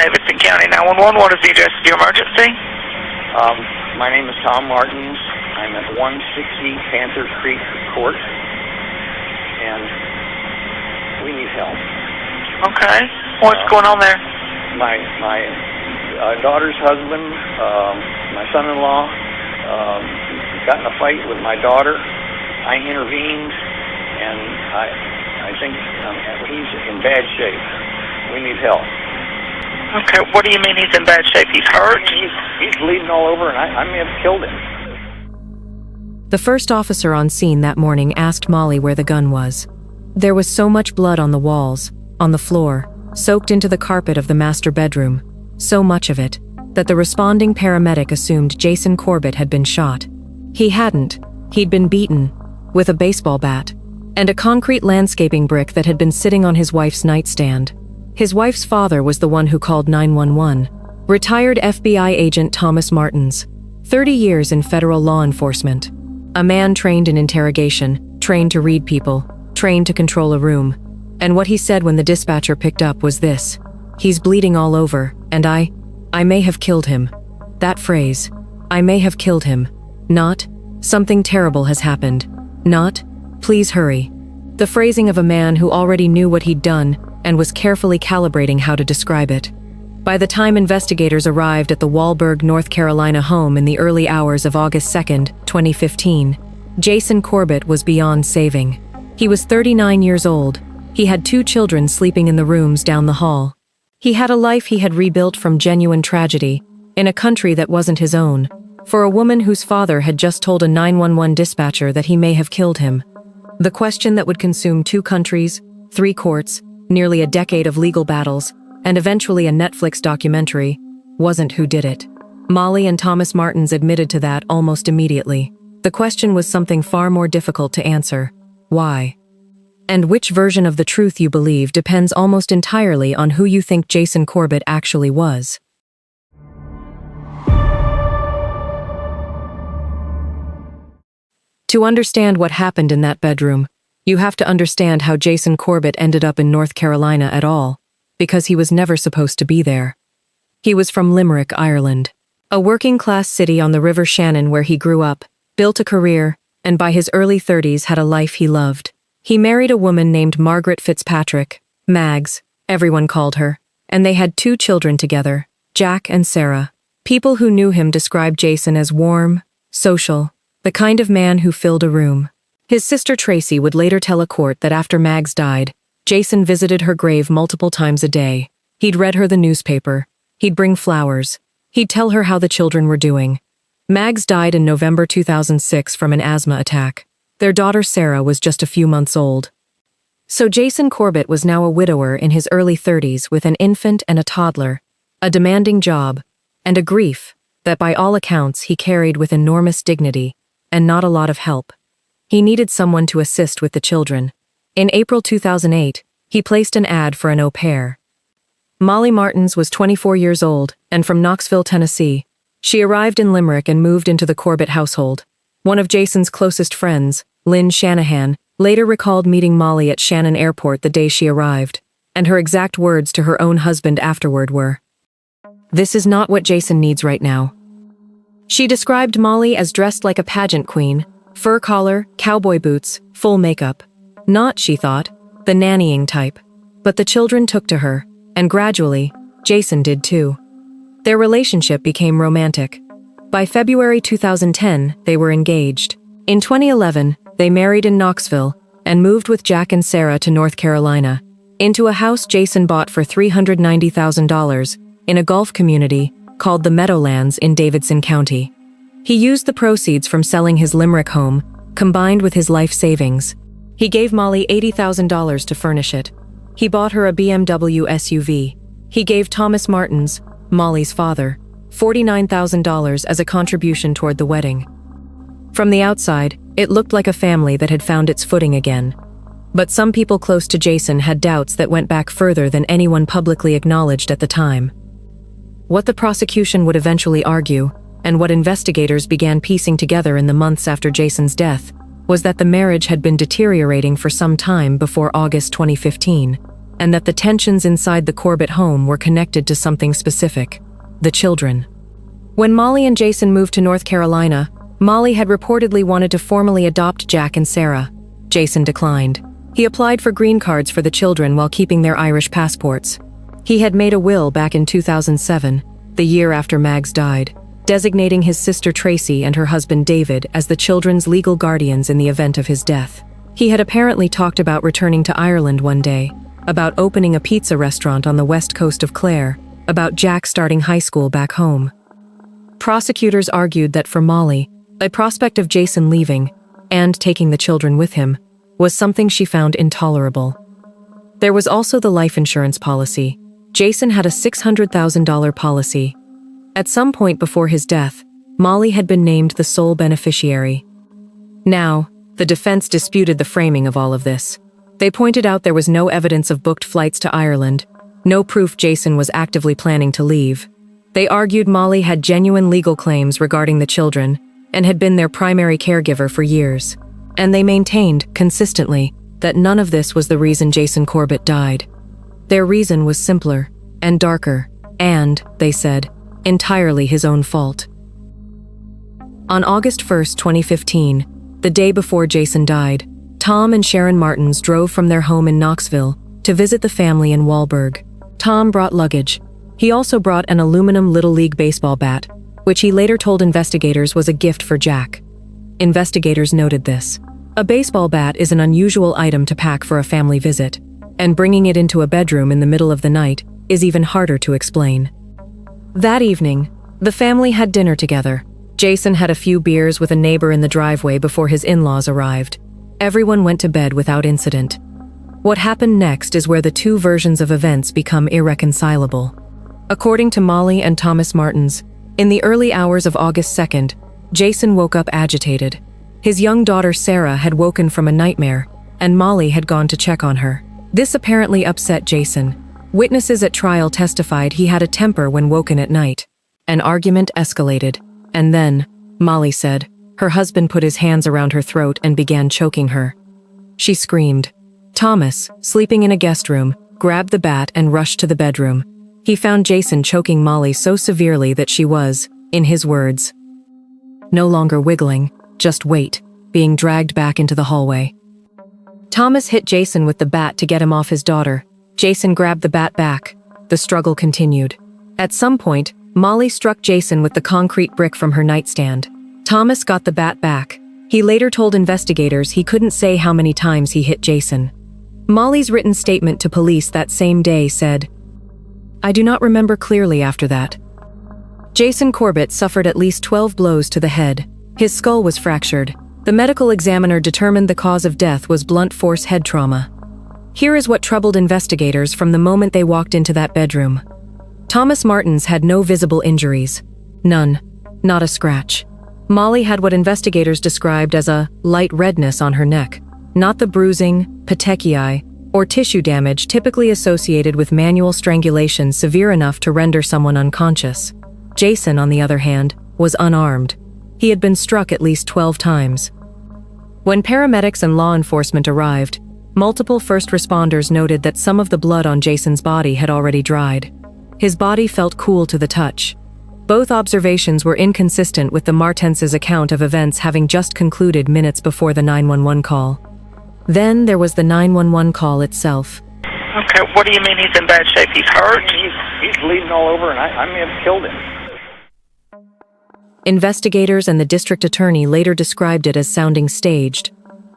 Davidson County 911. What is the address of your emergency? My name is Tom Martens. I'm at 160 Panther Creek Court, and we need help. Okay. What's going on there? My daughter's husband, my son-in-law, got in a fight with my daughter. I intervened, and I think he's in bad shape. We need help. Okay, what do you mean he's in bad shape? He's hurt? He's bleeding all over, and I may have killed him. The first officer on scene that morning asked Molly where the gun was. There was so much blood on the walls, on the floor, soaked into the carpet of the master bedroom, so much of it, that the responding paramedic assumed Jason Corbett had been shot. He hadn't. He'd been beaten, with a baseball bat, and a concrete landscaping brick that had been sitting on his wife's nightstand. His wife's father was the one who called 911, retired FBI agent Thomas Martens, 30 years in federal law enforcement. A man trained in interrogation, trained to read people, trained to control a room. And what he said when the dispatcher picked up was this: "He's bleeding all over, and I may have killed him." That phrase, "I may have killed him," not, "something terrible has happened," not, "please hurry." The phrasing of a man who already knew what he'd done and was carefully calibrating how to describe it. By the time investigators arrived at the Wahlberg, North Carolina home in the early hours of August 2nd, 2015, Jason Corbett was beyond saving. He was 39 years old. He had 2 children sleeping in the rooms down the hall. He had a life he had rebuilt from genuine tragedy, in a country that wasn't his own, for a woman whose father had just told a 911 dispatcher that he may have killed him. The question that would consume 2 countries, 3 courts, nearly a decade of legal battles, and eventually a Netflix documentary, wasn't who did it. Molly and Thomas Martens admitted to that almost immediately. The question was something far more difficult to answer: why? And which version of the truth you believe depends almost entirely on who you think Jason Corbett actually was. To understand what happened in that bedroom, you have to understand how Jason Corbett ended up in North Carolina at all, because he was never supposed to be there. He was from Limerick, Ireland, a working-class city on the River Shannon where he grew up, built a career, and by his early 30s had a life he loved. He married a woman named Margaret Fitzpatrick, Mags, everyone called her, and they had 2 children together, Jack and Sarah. People who knew him described Jason as warm, social, the kind of man who filled a room. His sister Tracy would later tell a court that after Mags died, Jason visited her grave multiple times a day. He'd read her the newspaper. He'd bring flowers. He'd tell her how the children were doing. Mags died in November 2006 from an asthma attack. Their daughter Sarah was just a few months old. So Jason Corbett was now a widower in his early 30s with an infant and a toddler, a demanding job, and a grief that by all accounts he carried with enormous dignity and not a lot of help. He needed someone to assist with the children. In April 2008, he placed an ad for an au pair. Molly Martens was 24 years old and from Knoxville, Tennessee. She arrived in Limerick and moved into the Corbett household. One of Jason's closest friends, Lynn Shanahan, later recalled meeting Molly at Shannon Airport the day she arrived, and her exact words to her own husband afterward were, "This is not what Jason needs right now." She described Molly as dressed like a pageant queen, fur collar, cowboy boots, full makeup. Not, she thought, the nannying type. But the children took to her, and gradually, Jason did too. Their relationship became romantic. By February 2010, they were engaged. In 2011, they married in Knoxville and moved with Jack and Sarah to North Carolina, into a house Jason bought for $390,000 in a golf community called the Meadowlands in Davidson County. He used the proceeds from selling his Limerick home, combined with his life savings. He gave Molly $80,000 to furnish it. He bought her a BMW SUV. He gave Thomas Martens, Molly's father, $49,000 as a contribution toward the wedding. From the outside, it looked like a family that had found its footing again. But some people close to Jason had doubts that went back further than anyone publicly acknowledged at the time. What the prosecution would eventually argue, and what investigators began piecing together in the months after Jason's death, was that the marriage had been deteriorating for some time before August 2015. and that the tensions inside the Corbett home were connected to something specific: the children. When Molly and Jason moved to North Carolina, Molly had reportedly wanted to formally adopt Jack and Sarah. Jason declined. He applied for green cards for the children while keeping their Irish passports. He had made a will back in 2007, the year after Mags died, designating his sister Tracy and her husband David as the children's legal guardians in the event of his death. He had apparently talked about returning to Ireland one day, about opening a pizza restaurant on the west coast of Clare, about Jack starting high school back home. Prosecutors argued that for Molly, the prospect of Jason leaving, and taking the children with him, was something she found intolerable. There was also the life insurance policy. Jason had a $600,000 policy. At some point before his death, Molly had been named the sole beneficiary. Now, the defense disputed the framing of all of this. They pointed out there was no evidence of booked flights to Ireland, no proof Jason was actively planning to leave. They argued Molly had genuine legal claims regarding the children and had been their primary caregiver for years. And they maintained, consistently, that none of this was the reason Jason Corbett died. Their reason was simpler and darker and, they said, entirely his own fault. On August 1, 2015, the day before Jason died, Tom and Sharon Martens drove from their home in Knoxville to visit the family in Wahlberg. Tom brought luggage. He also brought an aluminum Little League baseball bat, which he later told investigators was a gift for Jack. Investigators noted this. A baseball bat is an unusual item to pack for a family visit, and bringing it into a bedroom in the middle of the night is even harder to explain. That evening, the family had dinner together. Jason had a few beers with a neighbor in the driveway before his in-laws arrived. Everyone went to bed without incident. What happened next is where the two versions of events become irreconcilable. According to Molly and Thomas Martens, in the early hours of August 2nd, Jason woke up agitated. His young daughter Sarah had woken from a nightmare, and Molly had gone to check on her. This apparently upset Jason. Witnesses at trial testified he had a temper when woken at night. An argument escalated, and then, Molly said, her husband put his hands around her throat and began choking her. She screamed. Thomas, sleeping in a guest room, grabbed the bat and rushed to the bedroom. He found Jason choking Molly so severely that she was, in his words, no longer wiggling, just weight, being dragged back into the hallway. Thomas hit Jason with the bat to get him off his daughter. Jason grabbed the bat back. The struggle continued. At some point, Molly struck Jason with the concrete brick from her nightstand. Thomas got the bat back. He later told investigators he couldn't say how many times he hit Jason. Molly's written statement to police that same day said, "I do not remember clearly after that." Jason Corbett suffered at least 12 blows to the head. His skull was fractured. The medical examiner determined the cause of death was blunt force head trauma. Here is what troubled investigators from the moment they walked into that bedroom. Thomas Martens had no visible injuries. None. Not a scratch. Molly had what investigators described as a light redness on her neck, not the bruising, petechiae, or tissue damage typically associated with manual strangulation severe enough to render someone unconscious. Jason, on the other hand, was unarmed. He had been struck at least 12 times. When paramedics and law enforcement arrived, multiple first responders noted that some of the blood on Jason's body had already dried. His body felt cool to the touch. Both observations were inconsistent with the Martens' account of events having just concluded minutes before the 911 call. Then there was the 911 call itself. Okay, what do you mean he's in bad shape? He's hurt? He's bleeding all over, and I may have killed him. Investigators and the district attorney later described it as sounding staged.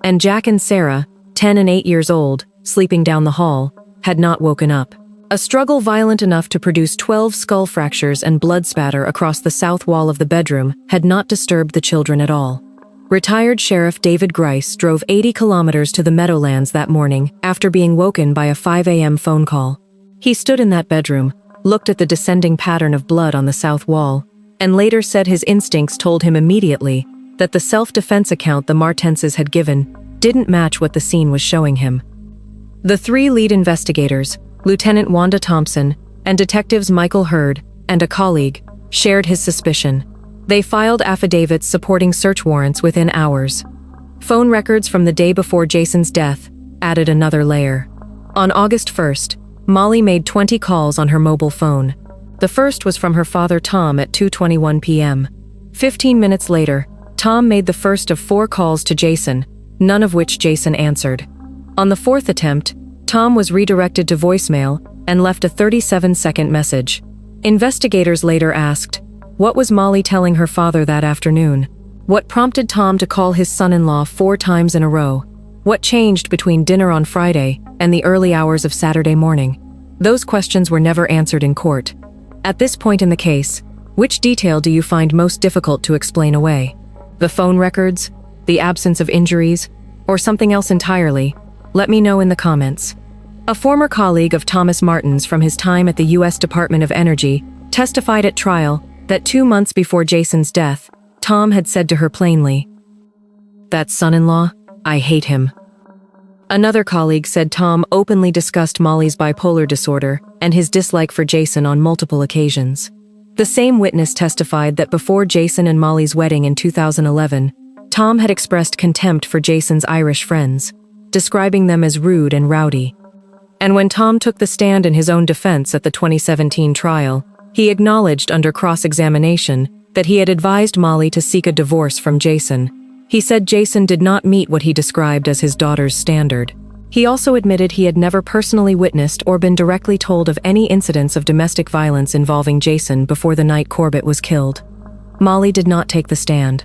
And Jack and Sarah, 10 and 8 years old, sleeping down the hall, had not woken up. A struggle violent enough to produce 12 skull fractures and blood spatter across the south wall of the bedroom had not disturbed the children at all. Retired Sheriff David Grice drove 80 kilometers to the Meadowlands that morning after being woken by a 5 a.m. phone call. He stood in that bedroom, looked at the descending pattern of blood on the south wall, and later said his instincts told him immediately that the self-defense account the Martenses had given didn't match what the scene was showing him. The three lead investigators, Lieutenant Wanda Thompson and detectives Michael Hurd and a colleague, shared his suspicion. They filed affidavits supporting search warrants within hours. Phone records from the day before Jason's death added another layer. On August 1st, Molly made 20 calls on her mobile phone. The first was from her father Tom at 2:21 p.m. 15 minutes later, Tom made the first of 4 calls to Jason, none of which Jason answered. On the 4th attempt, Tom was redirected to voicemail and left a 37-second message. Investigators later asked, what was Molly telling her father that afternoon? What prompted Tom to call his son-in-law 4 times in a row? What changed between dinner on Friday and the early hours of Saturday morning? Those questions were never answered in court. At this point in the case, which detail do you find most difficult to explain away? The phone records, the absence of injuries, or something else entirely? Let me know in the comments. A former colleague of Thomas Martens from his time at the U.S. Department of Energy testified at trial that 2 months before Jason's death, Tom had said to her plainly, "That son-in-law, I hate him." Another colleague said Tom openly discussed Molly's bipolar disorder and his dislike for Jason on multiple occasions. The same witness testified that before Jason and Molly's wedding in 2011, Tom had expressed contempt for Jason's Irish friends, describing them as rude and rowdy. And when Tom took the stand in his own defense at the 2017 trial, he acknowledged under cross-examination that he had advised Molly to seek a divorce from Jason. He said Jason did not meet what he described as his daughter's standard. He also admitted he had never personally witnessed or been directly told of any incidents of domestic violence involving Jason before the night Corbett was killed. Molly did not take the stand.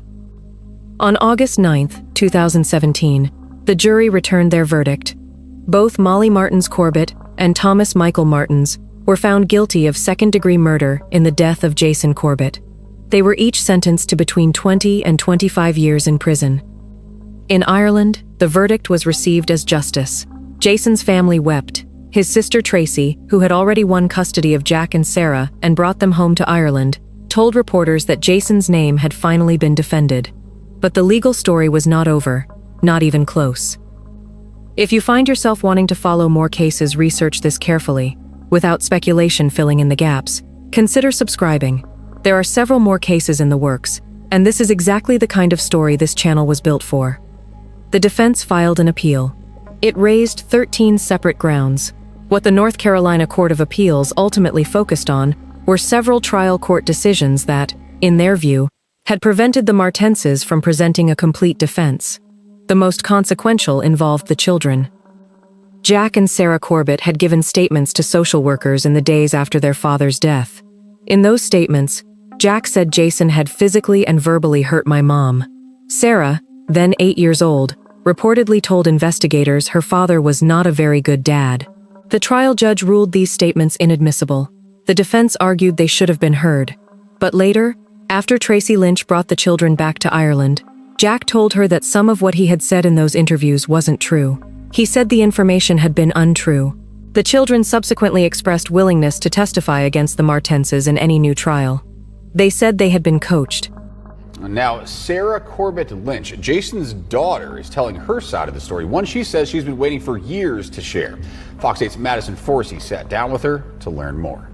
On August 9, 2017, the jury returned their verdict. Both Molly Martens Corbett and Thomas Michael Martens were found guilty of second-degree murder in the death of Jason Corbett. They were each sentenced to between 20 and 25 years in prison. In Ireland, the verdict was received as justice. Jason's family wept. His sister Tracy, who had already won custody of Jack and Sarah and brought them home to Ireland, told reporters that Jason's name had finally been defended. But the legal story was not over, not even close. If you find yourself wanting to follow more cases, research this carefully, without speculation filling in the gaps. Consider subscribing. There are several more cases in the works, and this is exactly the kind of story this channel was built for. The defense filed an appeal. It raised 13 separate grounds. What the North Carolina Court of Appeals ultimately focused on were several trial court decisions that, in their view, had prevented the Martenses from presenting a complete defense. The most consequential involved the children. Jack and Sarah Corbett had given statements to social workers in the days after their father's death. In those statements, Jack said Jason had physically and verbally hurt my mom. Sarah, then 8 years old, reportedly told investigators her father was not a very good dad. The trial judge ruled these statements inadmissible. The defense argued they should have been heard. But later, after Tracy Lynch brought the children back to Ireland, Jack told her that some of what he had said in those interviews wasn't true. He said the information had been untrue. The children subsequently expressed willingness to testify against the Martenses in any new trial. They said they had been coached. Now, Sarah Corbett Lynch, Jason's daughter, is telling her side of the story, one she says she's been waiting for years to share. Fox 8's Madison Forsey sat down with her to learn more.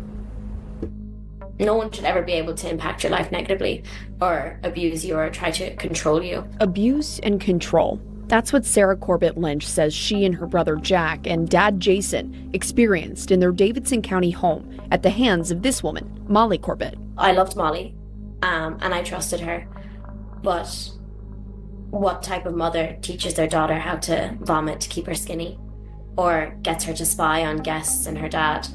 No one should ever be able to impact your life negatively or abuse you or try to control you. Abuse and control. That's what Sarah Corbett Lynch says she and her brother Jack and dad Jason experienced in their Davidson County home at the hands of this woman, Molly Corbett. I loved Molly, and I trusted her. But what type of mother teaches their daughter how to vomit to keep her skinny? Or gets her to spy on guests and her dad?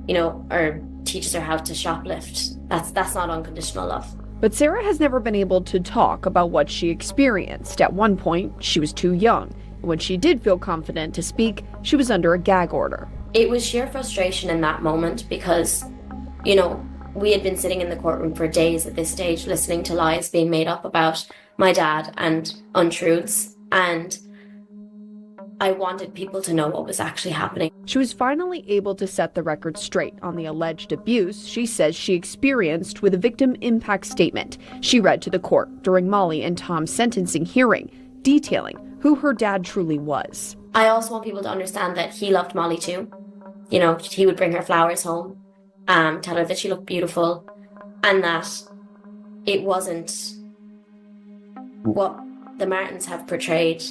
Or teaches her how to shoplift? That's not unconditional love. But Sarah has never been able to talk about what she experienced. At one point, she was too young. When she did feel confident to speak, she was under a gag order. It was sheer frustration in that moment because, we had been sitting in the courtroom for days at this stage, listening to lies being made up about my dad and untruths, and I wanted people to know what was actually happening. She was finally able to set the record straight on the alleged abuse she says she experienced with a victim impact statement she read to the court during Molly and Tom's sentencing hearing, detailing who her dad truly was. I also want people to understand that he loved Molly too. He would bring her flowers home, tell her that she looked beautiful, and that it wasn't what the Martens have portrayed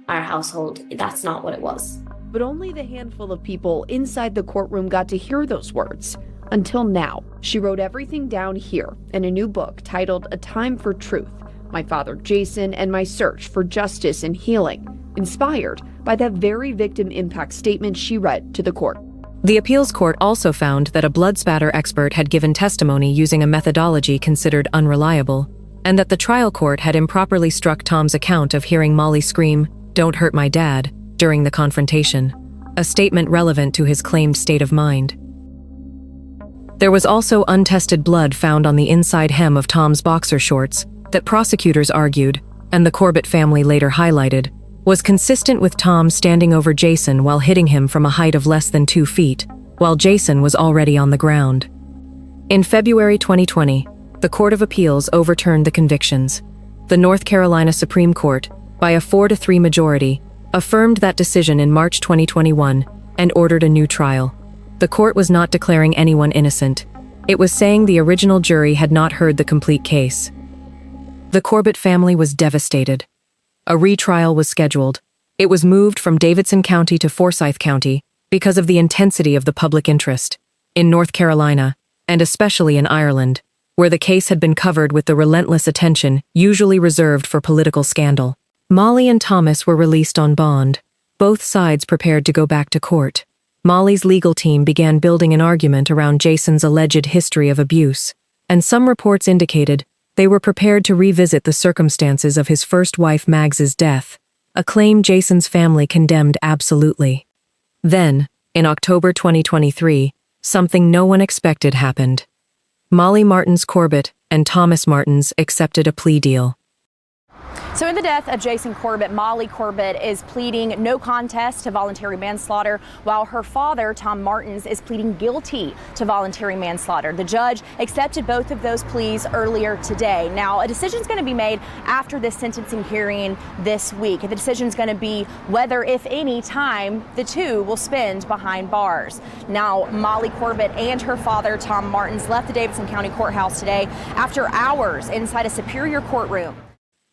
our household. That's not what it was. But only the handful of people inside the courtroom got to hear those words. Until now. She wrote everything down here in a new book titled A Time for Truth, My Father Jason and My Search for Justice and Healing, inspired by that very victim impact statement she read to the court. The appeals court also found that a blood spatter expert had given testimony using a methodology considered unreliable, and that the trial court had improperly struck Tom's account of hearing Molly scream, "Don't hurt my dad," during the confrontation, a statement relevant to his claimed state of mind. There was also untested blood found on the inside hem of Tom's boxer shorts that prosecutors argued, and the Corbett family later highlighted, was consistent with Tom standing over Jason while hitting him from a height of less than 2 feet, while Jason was already on the ground. In February 2020, the Court of Appeals overturned the convictions. The North Carolina Supreme Court, by a 4-3 majority, affirmed that decision in March 2021 and ordered a new trial. The court was not declaring anyone innocent. It was saying the original jury had not heard the complete case. The Corbett family was devastated. A retrial was scheduled. It was moved from Davidson County to Forsyth County because of the intensity of the public interest. In North Carolina, and especially in Ireland, where the case had been covered with the relentless attention usually reserved for political scandal. Molly and Thomas were released on bond. Both sides prepared to go back to court. Molly's legal team began building an argument around Jason's alleged history of abuse, and some reports indicated they were prepared to revisit the circumstances of his first wife Mags's death, a claim Jason's family condemned absolutely. Then, in October 2023, something no one expected happened. Molly Martens Corbett and Thomas Martens accepted a plea deal. So in the death of Jason Corbett, Molly Corbett is pleading no contest to voluntary manslaughter, while her father, Tom Martens, is pleading guilty to voluntary manslaughter. The judge accepted both of those pleas earlier today. Now, a decision is going to be made after this sentencing hearing this week. The decision is going to be whether, if any, time the two will spend behind bars. Now, Molly Corbett and her father, Tom Martens, left the Davidson County Courthouse today after hours inside a Superior courtroom.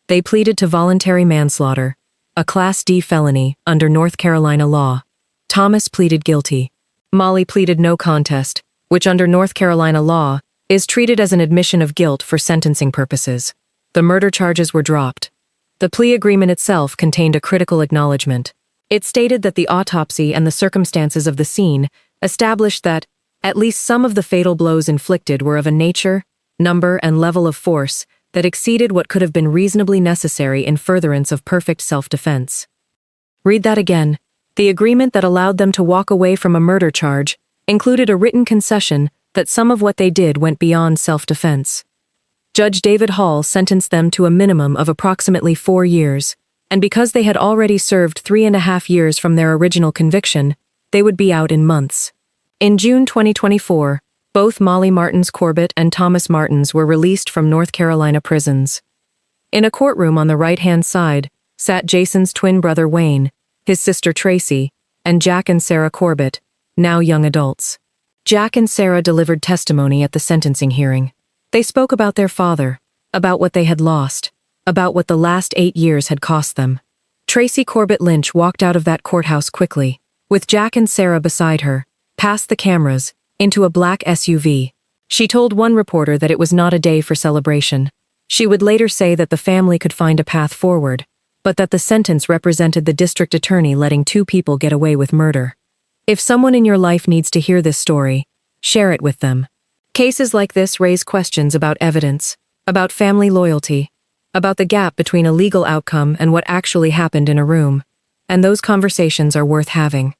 They pleaded to voluntary manslaughter, a Class D felony under North Carolina law. Thomas pleaded guilty. Molly pleaded no contest, which under North Carolina law is treated as an admission of guilt for sentencing purposes. The murder charges were dropped. The plea agreement itself contained a critical acknowledgement. It stated that the autopsy and the circumstances of the scene established that at least some of the fatal blows inflicted were of a nature, number, and level of force that exceeded what could have been reasonably necessary in furtherance of perfect self-defense. Read that again. The agreement that allowed them to walk away from a murder charge included a written concession that some of what they did went beyond self-defense. Judge David Hall sentenced them to a minimum of approximately 4 years, and because they had already served 3.5 years from their original conviction, they would be out in months. In June 2024, both Molly Martens Corbett and Thomas Martens were released from North Carolina prisons. In a courtroom on the right-hand side sat Jason's twin brother Wayne, his sister Tracy, and Jack and Sarah Corbett, now young adults. Jack and Sarah delivered testimony at the sentencing hearing. They spoke about their father, about what they had lost, about what the last 8 years had cost them. Tracy Corbett Lynch walked out of that courthouse quickly, with Jack and Sarah beside her, past the cameras, into a black SUV. She told one reporter that it was not a day for celebration. She would later say that the family could find a path forward, but that the sentence represented the district attorney letting 2 people get away with murder. If someone in your life needs to hear this story, share it with them. Cases like this raise questions about evidence, about family loyalty, about the gap between a legal outcome and what actually happened in a room, and those conversations are worth having.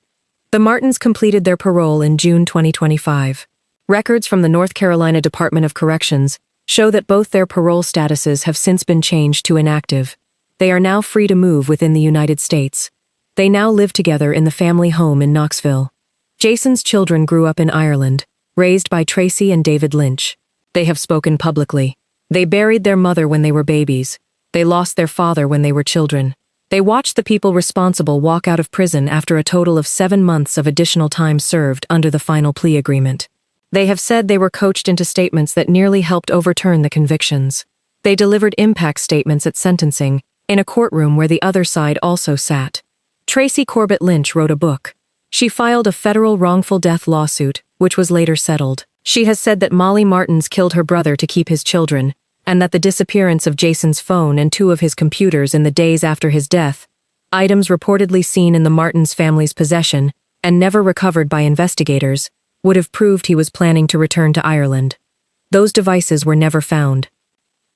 The Martens completed their parole in June 2025. Records from the North Carolina Department of Corrections show that both their parole statuses have since been changed to inactive. They are now free to move within the United States. They now live together in the family home in Knoxville. Jason's children grew up in Ireland, raised by Tracy and David Lynch. They have spoken publicly. They buried their mother when they were babies. They lost their father when they were children. They watched the people responsible walk out of prison after a total of 7 months of additional time served under the final plea agreement. They have said they were coached into statements that nearly helped overturn the convictions. They delivered impact statements at sentencing, in a courtroom where the other side also sat. Tracy Corbett Lynch wrote a book, She filed a federal wrongful death lawsuit, which was later settled. She has said that Molly Martens killed her brother to keep his children, and that the disappearance of Jason's phone and 2 of his computers in the days after his death, items reportedly seen in the Martens family's possession and never recovered by investigators, would have proved he was planning to return to Ireland. Those devices were never found.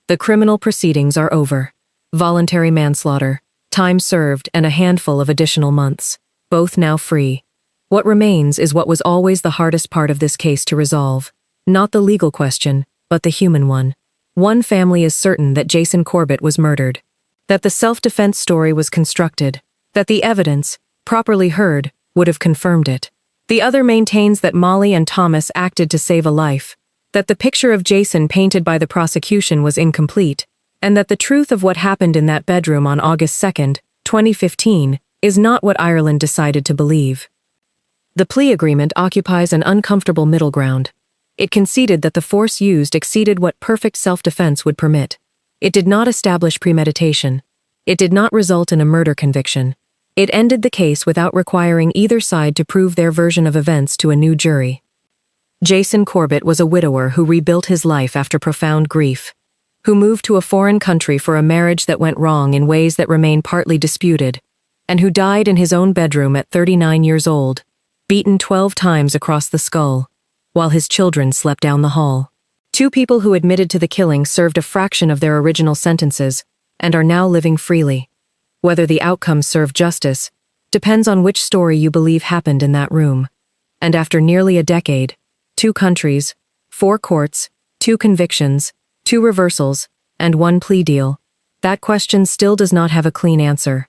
The criminal proceedings are over. Voluntary manslaughter, time served, and a handful of additional months, both now free. What remains is what was always the hardest part of this case to resolve. Not the legal question, but the human one. One family is certain that Jason Corbett was murdered, that the self-defense story was constructed, that the evidence, properly heard, would have confirmed it. The other maintains that Molly and Thomas acted to save a life, that the picture of Jason painted by the prosecution was incomplete, and that the truth of what happened in that bedroom on August 2, 2015, is not what Ireland decided to believe. The plea agreement occupies an uncomfortable middle ground. It conceded that the force used exceeded what perfect self-defense would permit. It did not establish premeditation. It did not result in a murder conviction. It ended the case without requiring either side to prove their version of events to a new jury. Jason Corbett was a widower who rebuilt his life after profound grief, who moved to a foreign country for a marriage that went wrong in ways that remain partly disputed, and who died in his own bedroom at 39 years old, beaten 12 times across the skull, while his children slept down the hall. 2 people who admitted to the killing served a fraction of their original sentences and are now living freely. Whether the outcomes serve justice depends on which story you believe happened in that room. And after nearly a decade, 2 countries, 4 courts, 2 convictions, 2 reversals, and 1 plea deal, that question still does not have a clean answer.